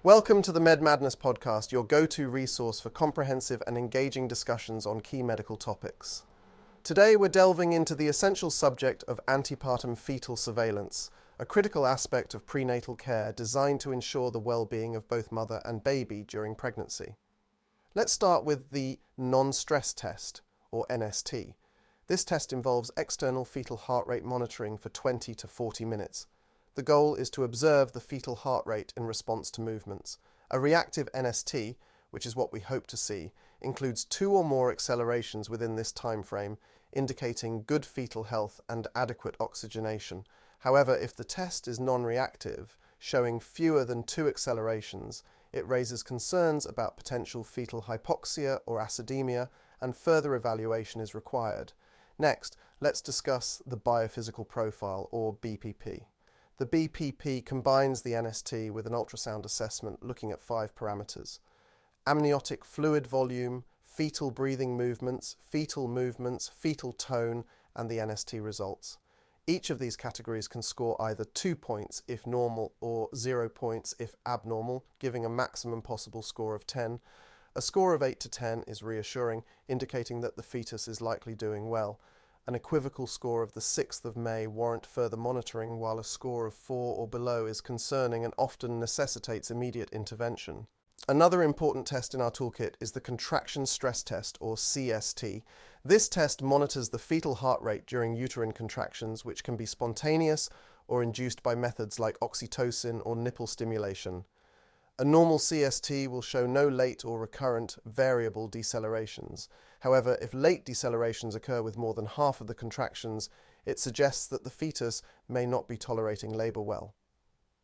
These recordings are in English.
Welcome to the Med Madness podcast, your go-to resource for comprehensive and engaging discussions on key medical topics. Today we're delving into the essential subject of antepartum fetal surveillance, a critical aspect of prenatal care designed to ensure the well-being of both mother and baby during pregnancy. Let's start with the Nonstress Test, or NST. This test involves external fetal heart rate monitoring for 20 to 40 minutes. The goal is to observe the fetal heart rate in response to movements. A reactive NST, which is what we hope to see, includes 2 or more accelerations within this time frame, indicating good fetal health and adequate oxygenation. However, if the test is non-reactive, showing fewer than 2 accelerations, it raises concerns about potential fetal hypoxia or acidemia, and further evaluation is required. Next, let's discuss the Biophysical Profile, or BPP. The BPP combines the NST with an ultrasound assessment looking at 5 parameters: amniotic fluid volume, fetal breathing movements, fetal tone, and the NST results. Each of these categories can score either 2 points if normal or 0 points if abnormal, giving a maximum possible score of 10. A score of 8 to 10 is reassuring, indicating that the fetus is likely doing well. An equivocal score of the 6th of May warrant further monitoring, while a score of 4 or below is concerning and often necessitates immediate intervention. Another important test in our toolkit is the Contraction Stress Test, or CST. This test monitors the fetal heart rate during uterine contractions, which can be spontaneous or induced by methods like oxytocin or nipple stimulation. A normal CST will show no late or recurrent variable decelerations. However, if late decelerations occur with more than half of the contractions, it suggests that the fetus may not be tolerating labour well.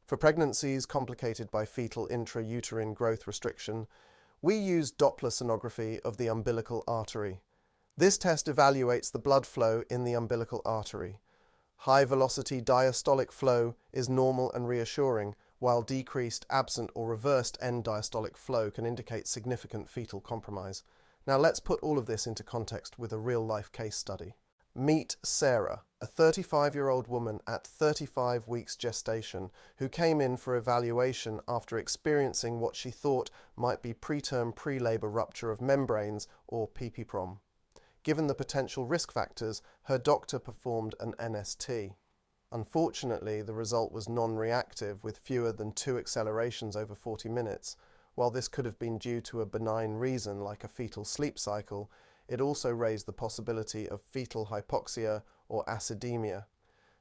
For pregnancies complicated by fetal intrauterine growth restriction, we use Doppler sonography of the umbilical artery. This test evaluates the blood flow in the umbilical artery. High-velocity diastolic flow is normal and reassuring, while decreased, absent, or reversed end diastolic flow can indicate significant fetal compromise. Now let's put all of this into context with a real-life case study. Meet Sarah, a 35-year-old woman at 35 weeks gestation who came in for evaluation after experiencing what she thought might be preterm pre-labor rupture of membranes, or PPPROM. Given the potential risk factors, her doctor performed an NST. Unfortunately, the result was non-reactive with fewer than 2 accelerations over 40 minutes. While this could have been due to a benign reason like a fetal sleep cycle, it also raised the possibility of fetal hypoxia or acidemia.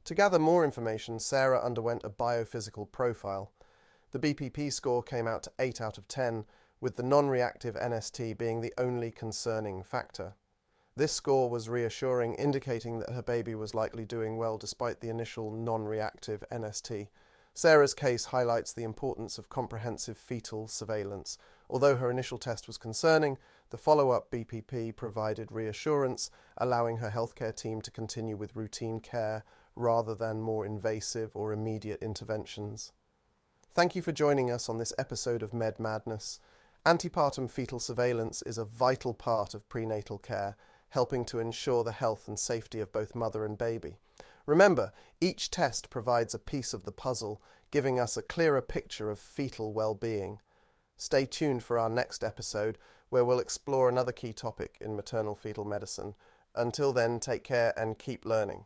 To gather more information, Sarah underwent a biophysical profile. The BPP score came out to 8 out of 10, with the non-reactive NST being the only concerning factor. This score was reassuring, indicating that her baby was likely doing well despite the initial non-reactive NST. Sarah's case highlights the importance of comprehensive fetal surveillance. Although her initial test was concerning, the follow-up BPP provided reassurance, allowing her healthcare team to continue with routine care rather than more invasive or immediate interventions. Thank you for joining us on this episode of Med Madness. Antepartum fetal surveillance is a vital part of prenatal care, helping to ensure the health and safety of both mother and baby. Remember, each test provides a piece of the puzzle, giving us a clearer picture of fetal well-being. Stay tuned for our next episode, where we'll explore another key topic in maternal fetal medicine. Until then, take care and keep learning.